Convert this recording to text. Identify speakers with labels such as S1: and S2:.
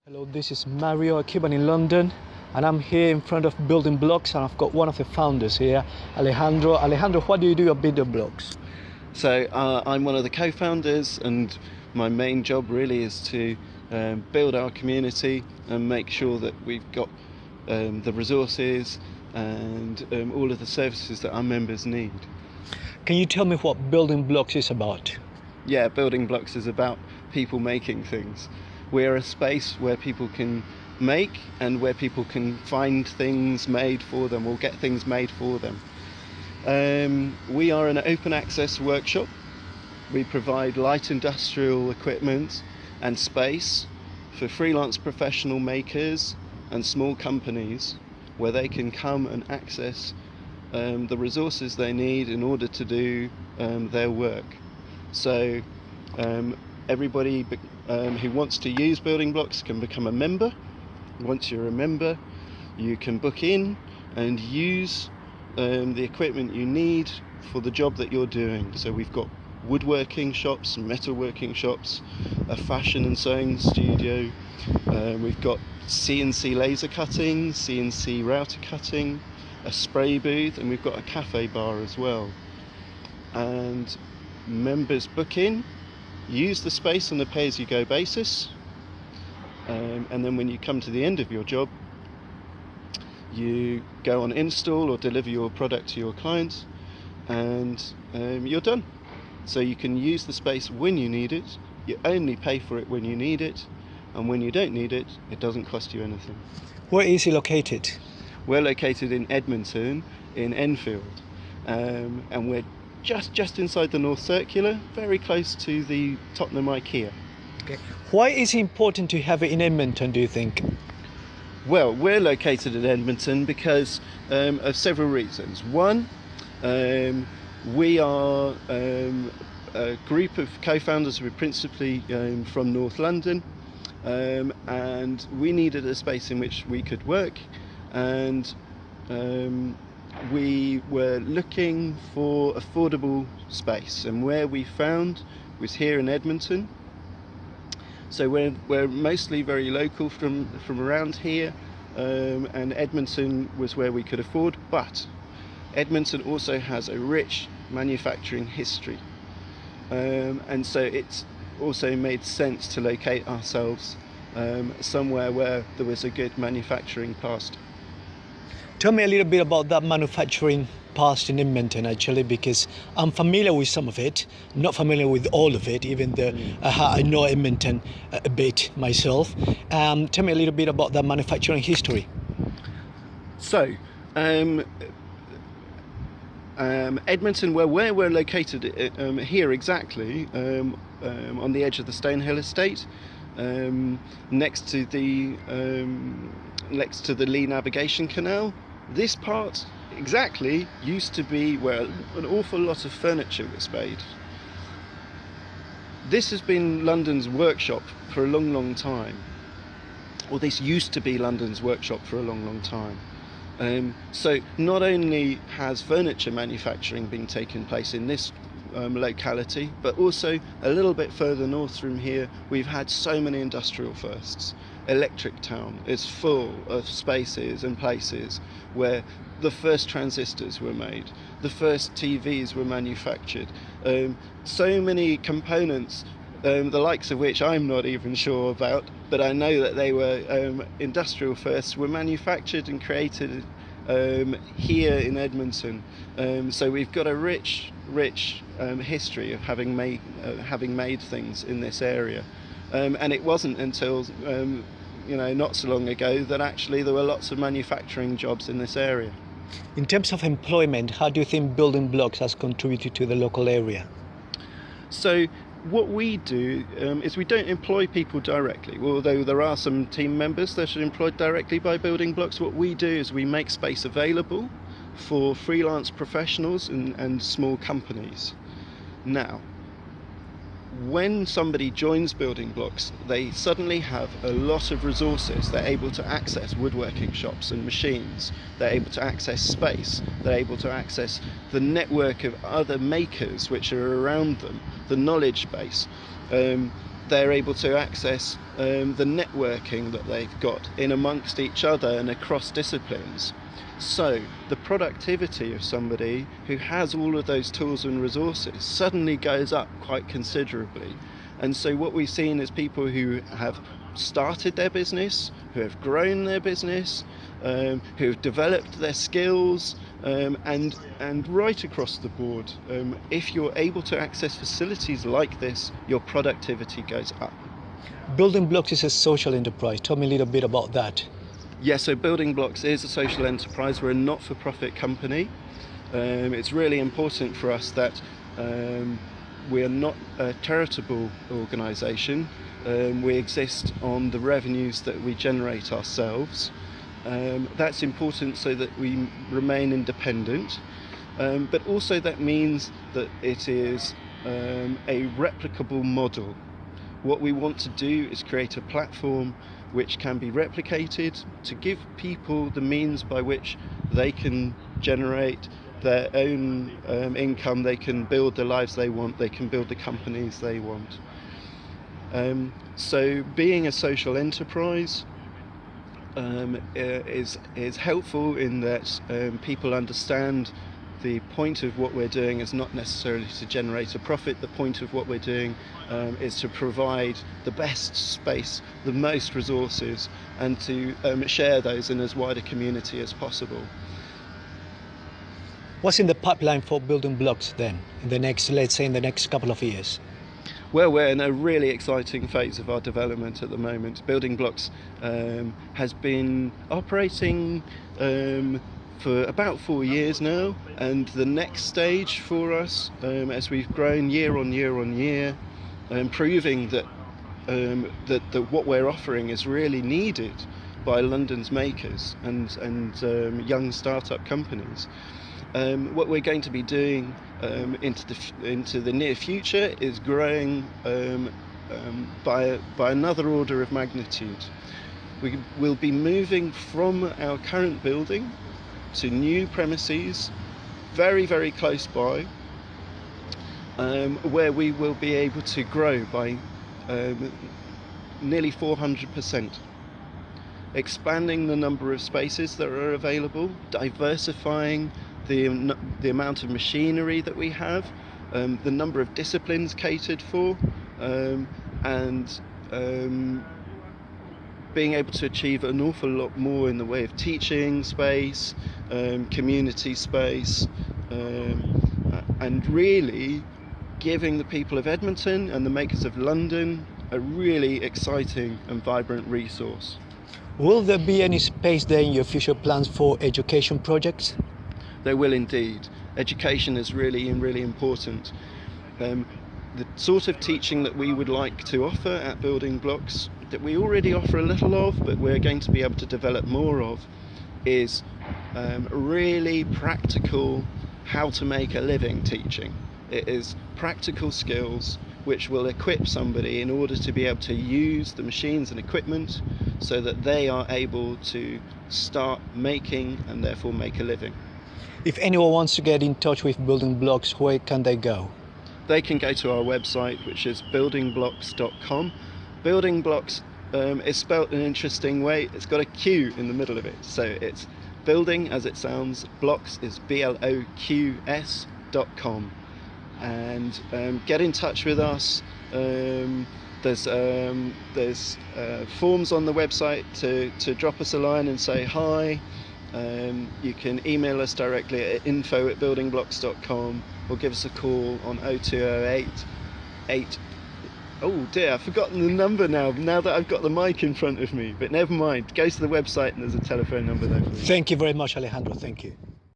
S1: Hello, this is Mario Akiban in London, and I'm here in front of Building Blocks, and I've got one of the founders here, Alejandro. Alejandro, what do you do at Building Blocks?
S2: So I'm one of the co-founders, and my main job really is to build our community and make sure that we've got the resources and all of the services that our members need.
S1: Can you tell me what Building Blocks is about?
S2: Yeah, Building Blocks is about people making things. We're a space where people can make and where people can find things made for them or get things made for them. We are an open access workshop. We provide light industrial equipment and space for freelance professional makers and small companies where they can come and access the resources they need in order to do their work. So everybody who wants to use Building Blocks can become a member. Once you're a member, you can book in and use the equipment you need for the job that you're doing. So we've got woodworking shops, metalworking shops, a fashion and sewing studio, we've got CNC laser cutting, CNC router cutting, a spray booth, and we've got a cafe bar as well. And members book in, use the space on a pay-as-you-go basis, and then when you come to the end of your job, you go on install or deliver your product to your clients, and you're done. So you can use the space when you need it, you only pay for it when you need it, and when you don't need it, it doesn't cost you anything.
S1: Where is it located?
S2: We're located in Edmonton, in Enfield, and we're just inside the North Circular, very close to the Tottenham IKEA.
S1: Okay. Why is it important to have it in Edmonton, do you think?
S2: Well, we're located in Edmonton because of several reasons. One, we are a group of co-founders who are principally from North London, and we needed a space in which we could work, and we were looking for affordable space, and where we found was here in Edmonton. So we're mostly very local from around here, and Edmonton was where we could afford, but Edmonton also has a rich manufacturing history, and so it's also made sense to locate ourselves somewhere where there was a good manufacturing past.
S1: Tell me a little bit about that manufacturing past in Edmonton, actually, because I'm familiar with some of it, not familiar with all of it, even though I know Edmonton a bit myself. Tell me a little bit about that manufacturing history.
S2: So, Edmonton, where we're located here exactly, on the edge of the Stonehill estate, next to the Lee Navigation Canal. This part exactly used to be where an awful lot of furniture was made. This has been London's workshop for a long time, or this used to be London's workshop for a long time. So not only has furniture manufacturing been taking place in this locality, but also a little bit further north from here, we've had so many industrial firsts. Electric Town is full of spaces and places where the first transistors were made, the first TVs were manufactured, so many components, the likes of which I'm not even sure about, but I know that they were industrial firsts, were manufactured and created here in Edmonton. So we've got a rich history of having made things in this area, and it wasn't until not so long ago that actually there were lots of manufacturing jobs in this area.
S1: In terms of employment, how do you think Building Blocks has contributed to the local area?
S2: So what we do is we don't employ people directly, although there are some team members that are employed directly by Building Blocks. What we do is we make space available for freelance professionals and small companies. Now, when somebody joins Building Blocks, they suddenly have a lot of resources. They're able to access woodworking shops and machines. They're able to access space. They're able to access the network of other makers which are around them, the knowledge base. they're able to access the networking that they've got in amongst each other and across disciplines. So the productivity of somebody who has all of those tools and resources suddenly goes up quite considerably. And so what we've seen is people who have started their business, who have grown their business, who have developed their skills, and right across the board, if you're able to access facilities like this, your productivity goes up.
S1: Building Bloqs is a social enterprise. Tell me a little bit about that.
S2: Yeah, so Building Bloqs is a social enterprise. We're a not-for-profit company. It's really important for us that we are not a charitable organisation. We exist on the revenues that we generate ourselves. That's important so that we remain independent, but also that means that it is a replicable model. What we want to do is create a platform which can be replicated to give people the means by which they can generate their own income, they can build the lives they want, they can build the companies they want. So being a social enterprise is helpful in that people understand the point of what we're doing is not necessarily to generate a profit. The point of what we're doing is to provide the best space, the most resources, and to share those in as wide a community as possible.
S1: What's in the pipeline for Building Bloqs then, in the next, let's say, in the next couple of years?
S2: Well, we're in a really exciting phase of our development at the moment. Building Bloqs has been operating for about 4 years now, and the next stage for us, as we've grown year on year on year, proving that that what we're offering is really needed by London's makers and young startup companies. What we're going to be doing into the near future is growing by another order of magnitude. We will be moving from our current building to new premises very, very close by, where we will be able to grow by nearly 400%. Expanding the number of spaces that are available, diversifying the amount of machinery that we have, the number of disciplines catered for, and being able to achieve an awful lot more in the way of teaching space, community space, and really giving the people of Edmonton and the makers of London a really exciting and vibrant resource.
S1: Will there be any space there in your future plans for education projects?
S2: There will indeed. Education is really important. The sort of teaching that we would like to offer at Building Bloqs, that we already offer a little of, but we're going to be able to develop more of, is really practical how to make a living teaching. It is practical skills which will equip somebody in order to be able to use the machines and equipment so that they are able to start making and therefore make a living.
S1: If anyone wants to get in touch with Building Bloqs, where can they go?
S2: They can go to our website, which is buildingblocks.com. Building Bloqs is spelt an interesting way. It's got a Q in the middle of it. So it's building as it sounds, Bloqs is BLOQS.com. And get in touch with us. There's forms on the website to drop us a line and say hi. You can email us directly at info@buildingblocks.com or give us a call on 0208 oh dear, I've forgotten the number now that I've got the mic in front of me, but never mind, go to the website and there's a telephone number there for you.
S1: Thank you very much, Alejandro. Thank you.